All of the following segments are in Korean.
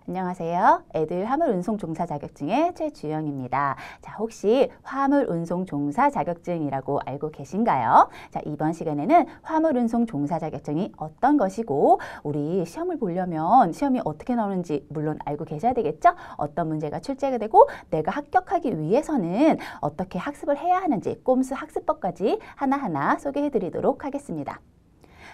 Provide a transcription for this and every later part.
안녕하세요. 애들 화물운송 종사 자격증의 최주영입니다. 자, 혹시 화물운송 종사 자격증이라고 알고 계신가요? 자, 이번 시간에는 화물운송 종사 자격증이 어떤 것이고 우리 시험을 보려면 시험이 어떻게 나오는지 물론 알고 계셔야 되겠죠? 어떤 문제가 출제가 되고 내가 합격하기 위해서는 어떻게 학습을 해야 하는지 꼼수 학습법까지 하나하나 소개해 드리도록 하겠습니다.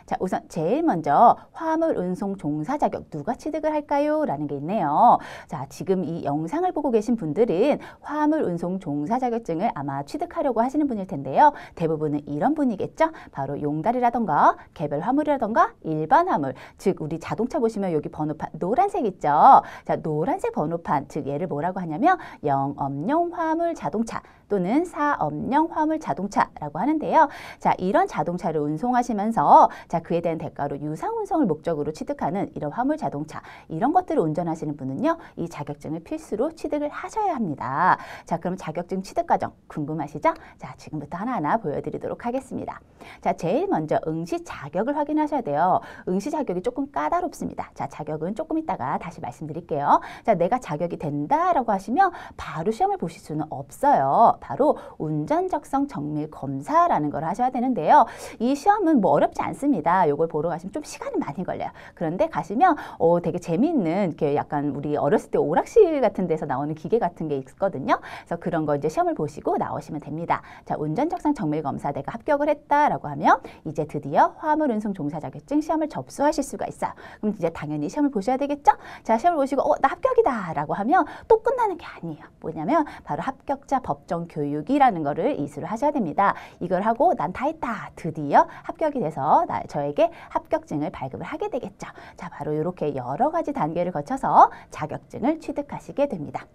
자, 우선 제일 먼저 화물운송 종사 자격 누가 취득을 할까요? 라는 게 있네요. 자, 지금 이 영상을 보고 계신 분들은 화물운송 종사 자격증을 아마 취득하려고 하시는 분일 텐데요. 대부분은 이런 분이겠죠? 바로 용달이라던가 개별 화물이라던가 일반 화물, 즉 우리 자동차 보시면 여기 번호판 노란색 있죠? 자, 노란색 번호판, 즉 얘를 뭐라고 하냐면 영업용 화물 자동차 또는 사업용 화물 자동차라고 하는데요. 자, 이런 자동차를 운송하시면서 자, 그에 대한 대가로 유상 운송을 목적으로 취득하는 이런 화물 자동차, 이런 것들을 운전하시는 분은요, 이 자격증을 필수로 취득을 하셔야 합니다. 자, 그럼 자격증 취득 과정 궁금하시죠? 자, 지금부터 하나하나 보여드리도록 하겠습니다. 자, 제일 먼저 응시 자격을 확인하셔야 돼요. 응시 자격이 조금 까다롭습니다. 자, 자격은 조금 이따가 다시 말씀드릴게요. 자, 내가 자격이 된다라고 하시면 바로 시험을 보실 수는 없어요. 바로 운전적성 정밀 검사라는 걸 하셔야 되는데요. 이 시험은 뭐 어렵지 않습니다. 요걸 보러 가시면 좀 시간이 많이 걸려요. 그런데 가시면 되게 재미있는 이렇게 약간 우리 어렸을 때 오락실 같은 데서 나오는 기계 같은 게 있거든요. 그래서 그런 거 이제 시험을 보시고 나오시면 됩니다. 자, 운전적성 정밀 검사 내가 합격을 했다라고 하면 이제 드디어 화물운송 종사 자격증 시험을 접수하실 수가 있어요. 그럼 이제 당연히 시험을 보셔야 되겠죠? 자, 시험을 보시고 나 합격이다라고 하면 또 끝나는 게 아니에요. 뭐냐면 바로 합격자 법정 교육이라는 거를 이수를 하셔야 됩니다. 이걸 하고 난 다 했다. 드디어 합격이 돼서 저에게 합격증을 발급을 하게 되겠죠. 자, 바로 이렇게 여러 가지 단계를 거쳐서 자격증을 취득하시게 됩니다.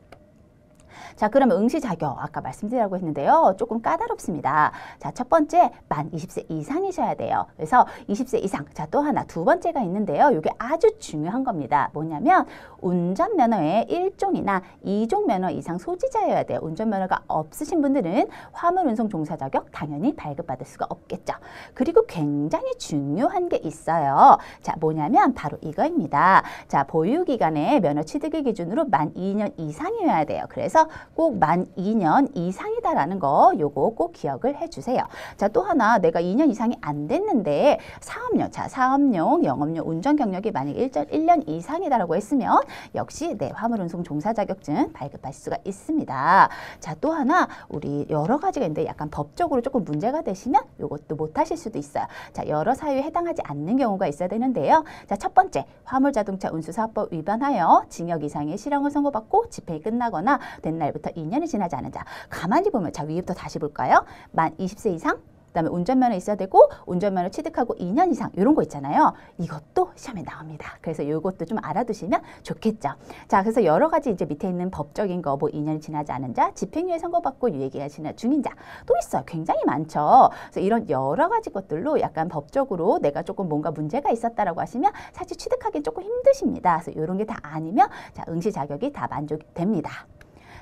자, 그러면 응시 자격 아까 말씀드리라고 했는데요. 조금 까다롭습니다. 자, 첫 번째 만 20세 이상이셔야 돼요. 그래서 20세 이상. 자, 또 하나 두 번째가 있는데요. 이게 아주 중요한 겁니다. 뭐냐면 운전면허의 1종이나 2종 면허 이상 소지자여야 돼요. 운전면허가 없으신 분들은 화물운송 종사 자격 당연히 발급받을 수가 없겠죠. 그리고 굉장히 중요한 게 있어요. 자, 뭐냐면 바로 이거입니다. 자, 보유기간의 면허 취득일 기준으로 만 2년 이상이어야 돼요. 그래서 꼭 만 2년 이상이다라는 거 요거 꼭 기억을 해주세요. 자, 또 하나 내가 2년 이상이 안 됐는데 사업용, 자, 사업용, 영업용 운전 경력이 만약 1년 이상이다라고 했으면 역시 내 화물운송 종사 자격증 발급할 수가 있습니다. 자, 또 하나 우리 여러 가지가 있는데 약간 법적으로 조금 문제가 되시면 요것도 못 하실 수도 있어요. 자, 여러 사유에 해당하지 않는 경우가 있어야 되는데요. 자, 첫 번째 화물자동차 운수사업법 위반하여 징역 이상의 실형을 선고받고 집행이 끝나거나 된 날부터 2년이 지나지 않은 자. 가만히 보면 자, 위에부터 다시 볼까요? 만 20세 이상, 그다음에 운전면허 있어야 되고 운전면허 취득하고 2년 이상 이런 거 있잖아요. 이것도 시험에 나옵니다. 그래서 이것도 좀 알아두시면 좋겠죠. 자, 그래서 여러 가지 이제 밑에 있는 법적인 거 뭐 2년이 지나지 않은 자, 집행유예 선고받고 유예기간 지난 중인 자 또 있어요. 굉장히 많죠. 그래서 이런 여러 가지 것들로 약간 법적으로 내가 조금 뭔가 문제가 있었다라고 하시면 사실 취득하기 조금 힘드십니다. 그래서 이런 게 다 아니면 자, 응시 자격이 다 만족됩니다.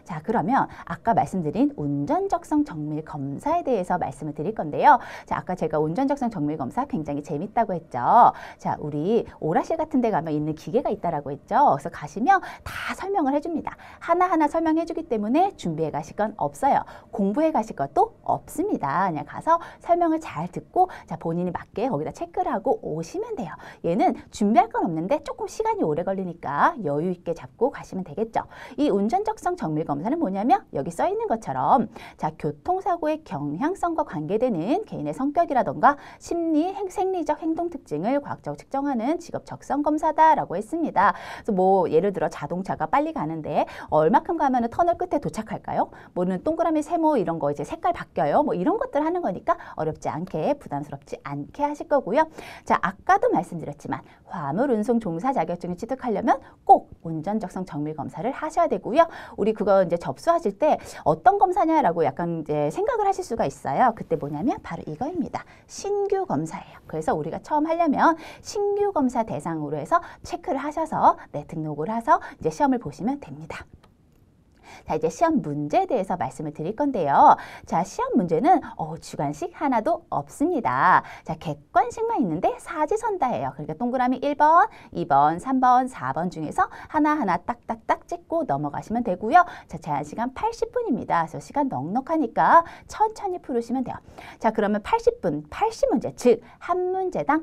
자, 그러면 아까 말씀드린 운전적성 정밀 검사에 대해서 말씀을 드릴 건데요. 자, 아까 제가 운전적성 정밀 검사 굉장히 재밌다고 했죠. 자, 우리 오락실 같은 데 가면 있는 기계가 있다라고 했죠. 그래서 가시면 다 설명을 해줍니다. 하나하나 설명해 주기 때문에 준비해 가실 건 없어요. 공부해 가실 것도 없습니다. 그냥 가서 설명을 잘 듣고 자, 본인이 맞게 거기다 체크를 하고 오시면 돼요. 얘는 준비할 건 없는데 조금 시간이 오래 걸리니까 여유 있게 잡고 가시면 되겠죠. 이 운전적성 정밀 검사는 뭐냐면 여기 써 있는 것처럼 자, 교통사고의 경향성과 관계되는 개인의 성격이라던가 심리, 생리적 행동 특징을 과학적으로 측정하는 직업 적성 검사다라고 했습니다. 그래서 뭐 예를 들어 자동차가 빨리 가는데 얼마큼 가면은 터널 끝에 도착할까요? 뭐는 동그라미 세모 이런 거 이제 색깔 바뀌어요. 뭐 이런 것들 하는 거니까 어렵지 않게 부담스럽지 않게 하실 거고요. 자, 아까도 말씀드렸지만 화물운송 종사 자격증을 취득하려면 꼭 운전적성 정밀 검사를 하셔야 되고요. 우리 그거 이제 접수하실 때 어떤 검사냐라고 약간 이제 생각을 하실 수가 있어요. 그때 뭐냐면 바로 이거입니다. 신규 검사예요. 그래서 우리가 처음 하려면 신규 검사 대상으로 해서 체크를 하셔서 네, 등록을 해서 이제 시험을 보시면 됩니다. 자, 이제 시험 문제에 대해서 말씀을 드릴 건데요. 자, 시험 문제는 주관식 하나도 없습니다. 자, 객관식만 있는데 사지선다예요. 그러니까 동그라미 1번, 2번, 3번, 4번 중에서 하나하나 딱딱딱 찍고 넘어가시면 되고요. 자, 제한시간 80분입니다. 그래서 시간 넉넉하니까 천천히 풀으시면 돼요. 자, 그러면 80분, 80문제, 즉 한 문제당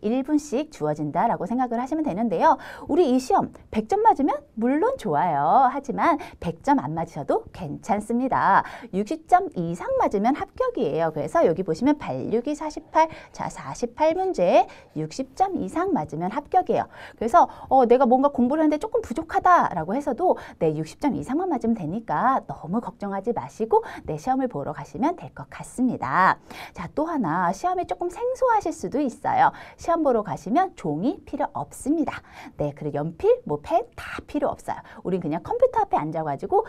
1분씩 주어진다라고 생각을 하시면 되는데요. 우리 이 시험 100점 맞으면 물론 좋아요. 하지만 100점 안 맞으셔도 괜찮습니다. 60점 이상 맞으면 합격이에요. 그래서 여기 보시면 8, 6, 2, 48, 자 48문제 60점 이상 맞으면 합격이에요. 그래서 내가 뭔가 공부를 하는데 조금 부족하다라고 해서도 60점 이상만 맞으면 되니까 너무 걱정하지 마시고 시험을 보러 가시면 될 것 같습니다. 자, 또 하나 시험이 조금 생소하실 수도 있어요. 시험 보러 가시면 종이 필요 없습니다. 그리고 연필, 펜 다 필요 없어요. 우린 그냥 컴퓨터 앞에 앉아가지고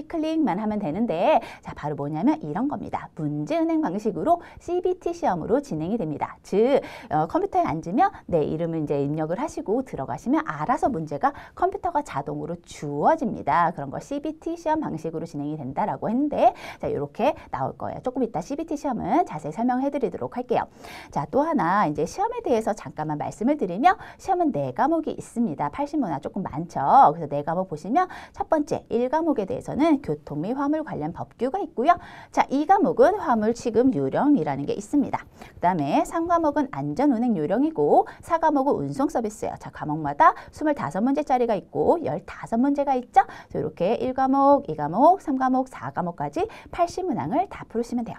클릭만 하면 되는데, 자, 바로 뭐냐면 이런 겁니다. 문제은행 방식으로 CBT 시험으로 진행이 됩니다. 즉, 컴퓨터에 앉으면 내 이름을 이제 입력을 하시고 들어가시면 알아서 문제가 컴퓨터가 자동으로 주어집니다. 그런 걸 CBT 시험 방식으로 진행이 된다라고 했는데, 자, 이렇게 나올 거예요. 조금 이따 CBT 시험은 자세히 설명해 드리도록 할게요. 자, 또 하나 이제 시험에 대해서 잠깐만 말씀을 드리면, 시험은 4과목이 있습니다. 80문화 조금 많죠. 그래서 4과목 보시면 첫 번째 1과목에 대해서는 교통 및 화물 관련 법규가 있고요. 자, 2과목은 화물 취급 요령이라는 게 있습니다. 그 다음에 3과목은 안전운행 요령이고 4과목은 운송 서비스예요. 자, 과목마다 25문제짜리가 있고 15문제가 있죠. 이렇게 1과목, 2과목, 3과목, 4과목까지 80문항을 다 풀으시면 돼요.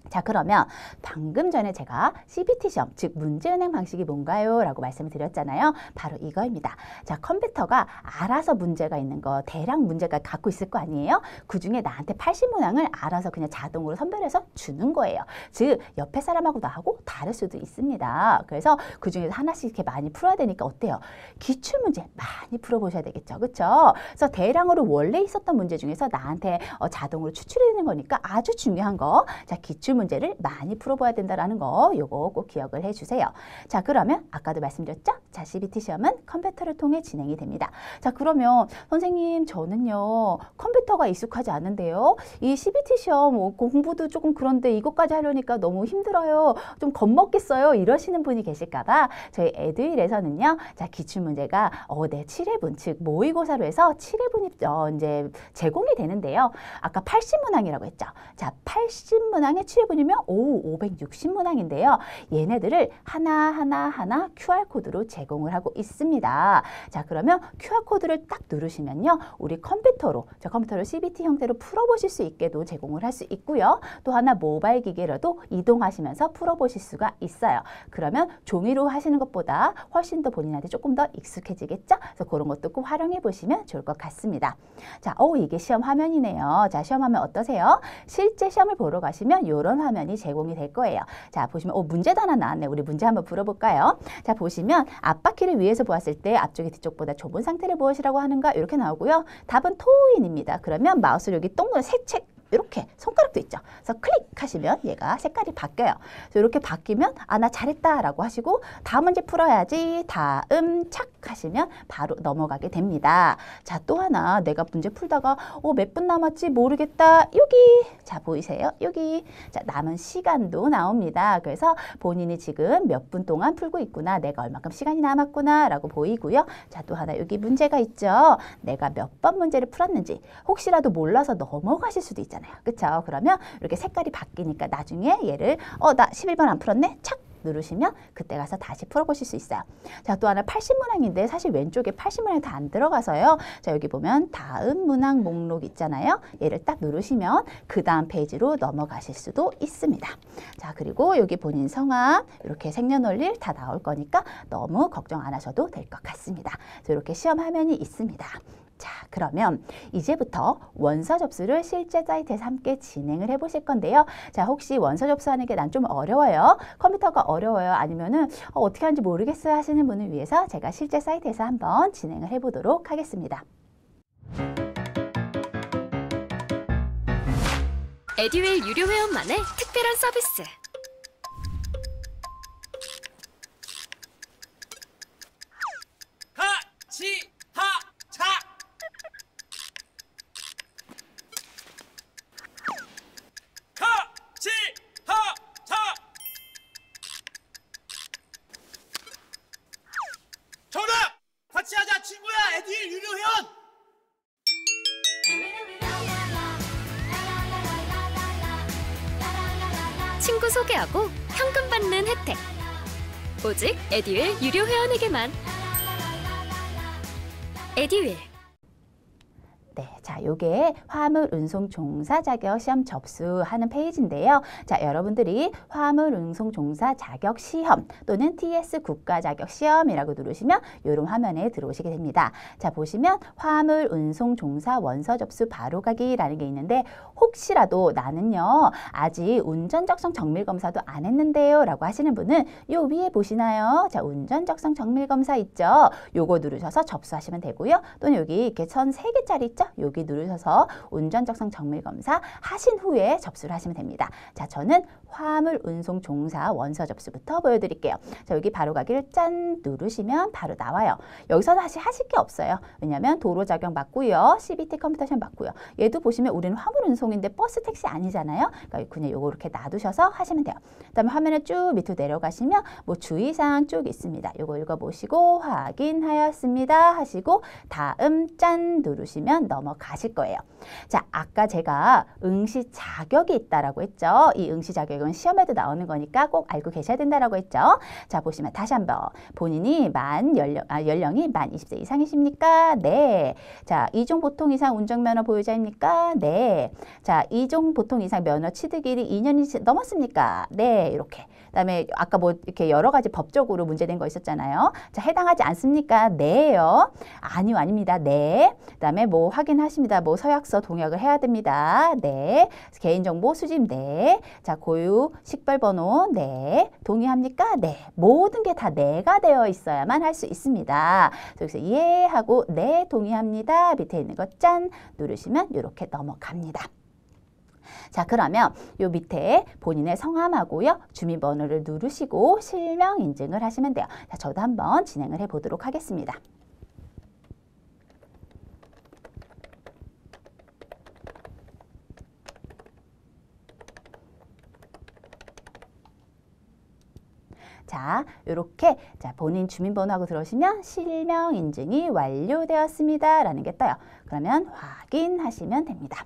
자, 그러면 방금 전에 제가 CBT 시험, 즉 문제은행 방식이 뭔가요? 라고 말씀을 드렸잖아요. 바로 이거입니다. 자, 컴퓨터가 알아서 문제가 있는 거, 대략 문제가 갖고 있을 거 아니에요? 그 중에 나한테 80문항을 알아서 그냥 자동으로 선별해서 주는 거예요. 즉, 옆에 사람하고 나하고 다를 수도 있습니다. 그래서 그 중에서 하나씩 이렇게 많이 풀어야 되니까 어때요? 기출문제 많이 풀어보셔야 되겠죠. 그렇죠? 그래서 대량으로 원래 있었던 문제 중에서 나한테 자동으로 추출이 되는 거니까 아주 중요한 거. 자, 기출 문제를 많이 풀어봐야 된다는 거, 요거 꼭 기억을 해주세요. 자, 그러면 아까도 말씀드렸죠? 자, CBT 시험은 컴퓨터를 통해 진행이 됩니다. 자, 그러면 선생님 저는요 컴퓨터가 익숙하지 않은데요. 이 CBT 시험 공부도 조금 그런데 이것까지 하려니까 너무 힘들어요. 좀 겁먹겠어요. 이러시는 분이 계실까봐 저희 에듀윌에서는요. 자, 기출문제가 7회분, 즉 모의고사로 해서 7회분이 이제 제공이 되는데요. 아까 80문항이라고 했죠. 자, 80문항에 7회분이면 560문항인데요. 얘네들을 하나 QR코드로 제공을 하고 있습니다. 자, 그러면 QR코드를 딱 누르시면요. 우리 컴퓨터로 CBT 형태로 풀어보실 수 있게도 제공을 할 수 있고요. 또 하나 모바일 기계로도 이동하시면서 풀어보실 수가 있어요. 그러면 종이로 하시는 것보다 훨씬 더 본인한테 조금 더 익숙해지겠죠? 그래서 그런 것도 꼭 활용해 보시면 좋을 것 같습니다. 자, 이게 시험 화면이네요. 자, 시험 화면 어떠세요? 실제 시험을 보러 가시면 이런 화면이 제공이 될 거예요. 자, 보시면 문제도 하나 나왔네. 우리 문제 한번 풀어볼까요? 자, 보시면 앞바퀴를 위에서 보았을 때 앞쪽이 뒤쪽보다 좁은 상태를 무엇이라고 하는가? 이렇게 나오고요. 답은 토인입니다. 그러면 마우스를 여기 동그란 색채 이렇게 손가락도 있죠. 그래서 클릭하시면 얘가 색깔이 바뀌어요. 그래서 이렇게 바뀌면 나 잘했다라고 하시고 다음 문제 풀어야지. 다음 착 하시면 바로 넘어가게 됩니다. 자, 또 하나 내가 문제 풀다가 몇 분 남았지 모르겠다. 여기 자, 보이세요? 여기 자, 남은 시간도 나옵니다. 그래서 본인이 지금 몇 분 동안 풀고 있구나. 내가 얼마큼 시간이 남았구나 라고 보이고요. 자, 또 하나 여기 문제가 있죠. 내가 몇 번 문제를 풀었는지 혹시라도 몰라서 넘어가실 수도 있잖아요. 그렇죠? 그러면 이렇게 색깔이 바뀌니까 나중에 얘를 나 11번 안 풀었네? 착 누르시면 그때 가서 다시 풀어보실 수 있어요. 자, 또 하나 80문항인데 사실 왼쪽에 80문항이 다 안 들어가서요. 자, 여기 보면 다음 문항 목록 있잖아요. 얘를 딱 누르시면 그 다음 페이지로 넘어가실 수도 있습니다. 자, 그리고 여기 본인 성함 이렇게 생년월일 다 나올 거니까 너무 걱정 안 하셔도 될 것 같습니다. 그래서 이렇게 시험 화면이 있습니다. 자, 그러면 이제부터 원서 접수를 실제 사이트에서 함께 진행을 해보실 건데요. 자, 혹시 원서 접수하는 게 난 좀 어려워요. 컴퓨터가 어려워요. 아니면은 어떻게 하는지 모르겠어요 하시는 분을 위해서 제가 실제 사이트에서 한번 진행을 해보도록 하겠습니다. 에듀윌 유료 회원만의 특별한 서비스. 친구 소개하고 현금 받는 혜택. 오직 에듀윌 유료 회원에게만. 에듀윌. 네, 자, 요게 화물 운송 종사 자격 시험 접수하는 페이지인데요. 자, 여러분들이 화물 운송 종사 자격 시험 또는 TS 국가 자격 시험이라고 누르시면 요런 화면에 들어오시게 됩니다. 자, 보시면 화물 운송 종사 원서 접수 바로 가기라는 게 있는데 혹시라도 나는요, 아직 운전 적성 정밀 검사도 안 했는데요 라고 하시는 분은 요 위에 보시나요? 자, 운전 적성 정밀 검사 있죠? 요거 누르셔서 접수하시면 되고요. 또는 여기 이렇게 선 3개짜리 있죠? 여기 누르셔서 운전적성 정밀검사 하신 후에 접수를 하시면 됩니다. 자, 저는 화물 운송 종사 원서 접수부터 보여드릴게요. 자, 여기 바로 가기를 짠 누르시면 바로 나와요. 여기서 다시 하실 게 없어요. 왜냐하면 도로 자격 맞고요. CBT 컴퓨터 시험 맞고요. 얘도 보시면 우리는 화물 운송인데 버스 택시 아니잖아요. 그러니까 그냥 요거 이렇게 놔두셔서 하시면 돼요. 그다음에 화면을 쭉 밑으로 내려가시면 뭐 주의사항 쭉 있습니다. 요거 읽어보시고 확인하였습니다 하시고 다음 짠 누르시면 넘어가실 거예요. 자, 아까 제가 응시 자격이 있다라고 했죠. 이 응시 자격은 시험에도 나오는 거니까 꼭 알고 계셔야 된다라고 했죠. 자, 보시면 다시 한번 본인이 연령이 만 20세 이상이십니까? 네. 자, 2종 보통 이상 운전면허 보유자입니까? 네. 자, 2종 보통 이상 면허 취득일이 2년이 넘었습니까? 네. 이렇게. 그다음에 아까 뭐 이렇게 여러 가지 법적으로 문제된 거 있었잖아요. 자, 해당하지 않습니까? 네요. 아니요, 아닙니다. 네. 그다음에 뭐 확인하십니다. 뭐 서약서 동약을 해야 됩니다. 네. 개인정보 수집 네. 자, 고유 식별번호 네. 동의합니까? 네. 모든 게 다 네가 되어 있어야만 할 수 있습니다. 여기서 이해하고 네 동의합니다. 밑에 있는 거 짠 누르시면 이렇게 넘어갑니다. 자, 그러면 요 밑에 본인의 성함하고요. 주민번호를 누르시고 실명 인증을 하시면 돼요. 자, 저도 한번 진행을 해 보도록 하겠습니다. 자, 요렇게 자, 본인 주민번호하고 들어오시면 실명 인증이 완료되었습니다 라는 게 떠요. 그러면 확인하시면 됩니다.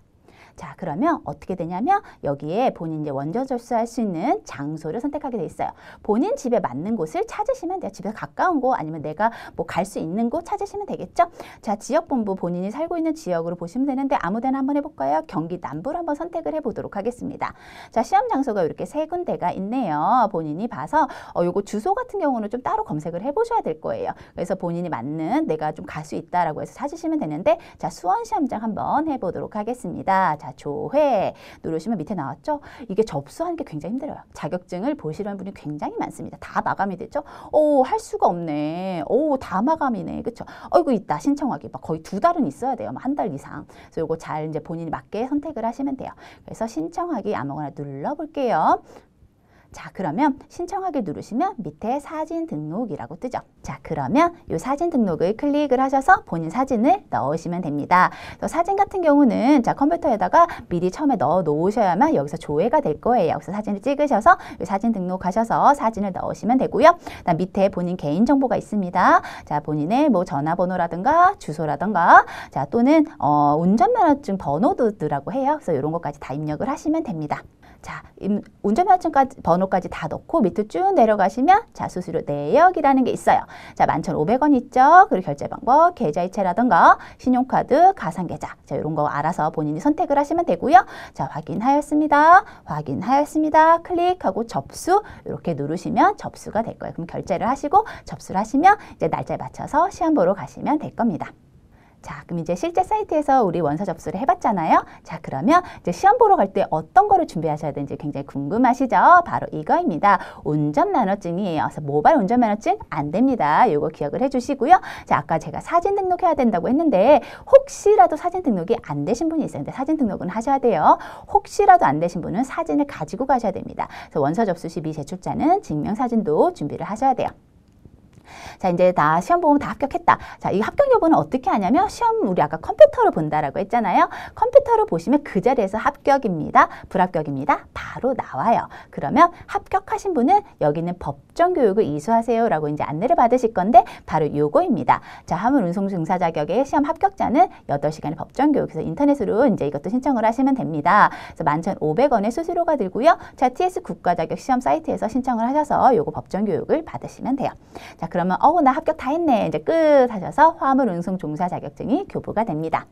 자, 그러면 어떻게 되냐면 여기에 본인 이제 원전 접수할 수 있는 장소를 선택하게 돼 있어요. 본인 집에 맞는 곳을 찾으시면 돼요. 집에서 가까운 곳 아니면 내가 뭐 갈 수 있는 곳 찾으시면 되겠죠. 자, 지역본부 본인이 살고 있는 지역으로 보시면 되는데 아무데나 한번 해볼까요? 경기 남부를 한번 선택을 해보도록 하겠습니다. 자, 시험 장소가 이렇게 3군데가 있네요. 본인이 봐서 요거 주소 같은 경우는 좀 따로 검색을 해보셔야 될 거예요. 그래서 본인이 맞는 내가 좀 갈 수 있다라고 해서 찾으시면 되는데 자, 수원시험장 한번 해보도록 하겠습니다. 자, 조회 누르시면 밑에 나왔죠? 이게 접수하는 게 굉장히 힘들어요. 자격증을 보시려는 분이 굉장히 많습니다. 다 마감이 됐죠? 할 수가 없네. 다 마감이네. 그쵸? 이거 있다. 신청하기. 막 거의 2달은 있어야 돼요. 1달 이상. 그래서 이거 잘 이제 본인이 맞게 선택을 하시면 돼요. 그래서 신청하기 아무거나 눌러볼게요. 자, 그러면 신청하기 누르시면 밑에 사진 등록이라고 뜨죠. 자, 그러면 이 사진 등록을 클릭을 하셔서 본인 사진을 넣으시면 됩니다. 그래서 사진 같은 경우는 자, 컴퓨터에다가 미리 처음에 넣어 놓으셔야만 여기서 조회가 될 거예요. 그래서 사진을 찍으셔서 이 사진 등록하셔서 사진을 넣으시면 되고요. 그다음 밑에 본인 개인정보가 있습니다. 자, 본인의 뭐 전화번호라든가 주소라든가 자, 또는 운전면허증 번호도라고 해요. 그래서 이런 것까지 다 입력을 하시면 됩니다. 자, 운전면허증 번호까지 다 넣고 밑으로 쭉 내려가시면 자, 수수료 내역이라는 게 있어요. 자, 11,500원 있죠. 그리고 결제 방법, 계좌이체라든가 신용카드, 가상계좌. 자, 이런 거 알아서 본인이 선택을 하시면 되고요. 자, 확인하였습니다. 확인하였습니다. 클릭하고 접수 이렇게 누르시면 접수가 될 거예요. 그럼 결제를 하시고 접수를 하시면 이제 날짜에 맞춰서 시험 보러 가시면 될 겁니다. 자, 그럼 이제 실제 사이트에서 우리 원서 접수를 해봤잖아요. 자, 그러면 이제 시험 보러 갈 때 어떤 거를 준비하셔야 되는지 굉장히 궁금하시죠? 바로 이거입니다. 운전면허증이에요. 그래서 모바일 운전면허증 안 됩니다. 이거 기억을 해주시고요. 자, 아까 제가 사진 등록해야 된다고 했는데 혹시라도 사진 등록이 안 되신 분이 있어요. 근데 사진 등록은 하셔야 돼요. 혹시라도 안 되신 분은 사진을 가지고 가셔야 됩니다. 그래서 원서 접수 시 미제출자는 증명사진도 준비를 하셔야 돼요. 자, 이제 다 시험 보면 다 합격했다. 자, 이 합격 여부는 어떻게 하냐면 시험 우리 아까 컴퓨터로 본다라고 했잖아요. 컴퓨터로 보시면 그 자리에서 합격입니다. 불합격입니다. 바로 나와요. 그러면 합격하신 분은 여기는 법정 교육을 이수하세요라고 이제 안내를 받으실 건데 바로 요거입니다. 자, 화물 운송 중사 자격의 시험 합격자는 8시간의 법정 교육에서 인터넷으로 이제 이것도 신청을 하시면 됩니다. 그래서 11,500원의 수수료가 들고요. 자, TS 국가 자격 시험 사이트에서 신청을 하셔서 요거 법정 교육을 받으시면 돼요. 자, 그러면 나 합격 다 했네. 이제 끝 하셔서 화물 운송 종사 자격증이 교부가 됩니다.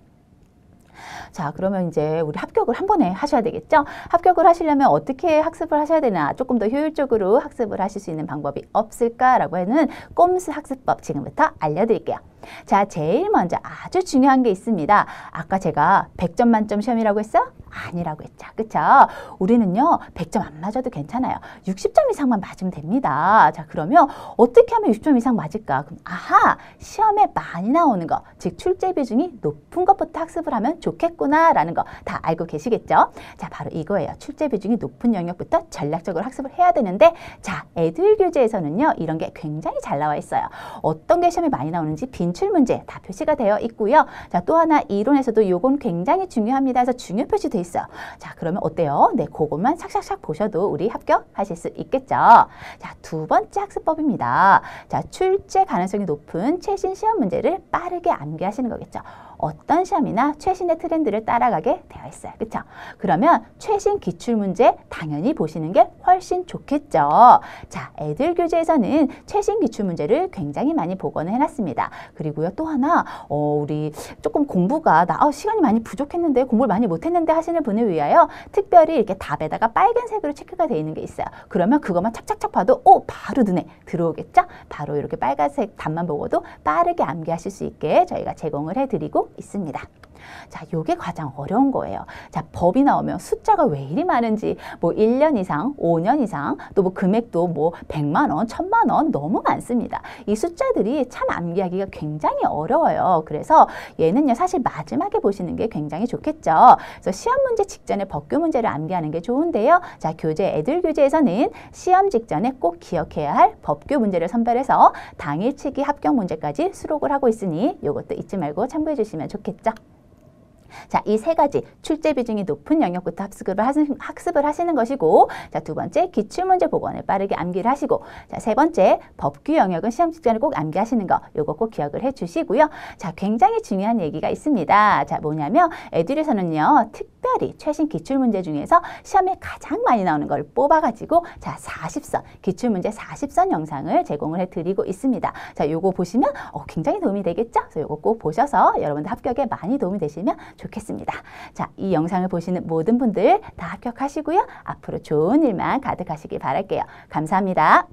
자, 그러면 이제 우리 합격을 한 번에 하셔야 되겠죠? 합격을 하시려면 어떻게 학습을 하셔야 되나? 조금 더 효율적으로 학습을 하실 수 있는 방법이 없을까라고 하는 꼼수 학습법 지금부터 알려드릴게요. 자, 제일 먼저 아주 중요한 게 있습니다. 아까 제가 100점 만점 시험이라고 했어? 아니라고 했죠. 그쵸? 우리는요, 100점 안 맞아도 괜찮아요. 60점 이상만 맞으면 됩니다. 자, 그러면 어떻게 하면 60점 이상 맞을까? 그럼 아하! 시험에 많이 나오는 거, 즉 출제 비중이 높은 것부터 학습을 하면 좋겠구나 라는 거 다 알고 계시겠죠? 자, 바로 이거예요. 출제 비중이 높은 영역부터 전략적으로 학습을 해야 되는데, 자, 에듀윌 교재에서는요, 이런 게 굉장히 잘 나와 있어요. 어떤 게 시험에 많이 나오는지 빈출 문제 다 표시가 되어 있고요. 자, 또 하나 이론에서도 요건 굉장히 중요합니다. 해서 중요 표시돼 있어요. 자, 그러면 어때요? 네, 그것만 샥샥샥 보셔도 우리 합격하실 수 있겠죠. 자, 두 번째 학습법입니다. 자, 출제 가능성이 높은 최신 시험 문제를 빠르게 암기하시는 거겠죠. 어떤 시험이나 최신의 트렌드를 따라가게 되어 있어요. 그렇죠? 그러면 최신 기출문제 당연히 보시는 게 훨씬 좋겠죠. 자, 애들 교재에서는 최신 기출문제를 굉장히 많이 복원을 해놨습니다. 그리고요, 또 하나 우리 조금 공부가 시간이 많이 부족했는데 공부를 많이 못했는데 하시는 분을 위하여 특별히 이렇게 답에다가 빨간색으로 체크가 되어 있는 게 있어요. 그러면 그것만 착착착 봐도 바로 눈에 들어오겠죠? 바로 이렇게 빨간색 답만 보고도 빠르게 암기하실 수 있게 저희가 제공을 해드리고 있습니다. 자, 요게 가장 어려운 거예요. 자, 법이 나오면 숫자가 왜 이리 많은지, 뭐 1년 이상, 5년 이상, 또 뭐 금액도 뭐 100만 원, 1000만 원 너무 많습니다. 이 숫자들이 참 암기하기가 굉장히 어려워요. 그래서 얘는요, 사실 마지막에 보시는 게 굉장히 좋겠죠. 그래서 시험 문제 직전에 법규 문제를 암기하는 게 좋은데요. 자, 교재 애들 교재에서는 시험 직전에 꼭 기억해야 할 법규 문제를 선별해서 당일치기 합격 문제까지 수록을 하고 있으니 요것도 잊지 말고 참고해 주시면 좋겠죠. 자, 이 세 가지 출제 비중이 높은 영역부터 학습을 하시는 것이고, 자, 두 번째 기출문제 복원을 빠르게 암기를 하시고, 자, 세 번째 법규 영역은 시험 직전에 꼭 암기하시는 거, 요거 꼭 기억을 해 주시고요. 자, 굉장히 중요한 얘기가 있습니다. 자, 뭐냐면 애들에서는요, 특별히 최신 기출문제 중에서 시험에 가장 많이 나오는 걸 뽑아가지고, 자, 40선 기출문제 40선 영상을 제공을 해드리고 있습니다. 자, 요거 보시면 굉장히 도움이 되겠죠? 그래서 요거 꼭 보셔서 여러분들 합격에 많이 도움이 되시면 좋겠습니다. 자, 이 영상을 보시는 모든 분들 다 합격하시고요. 앞으로 좋은 일만 가득하시길 바랄게요. 감사합니다.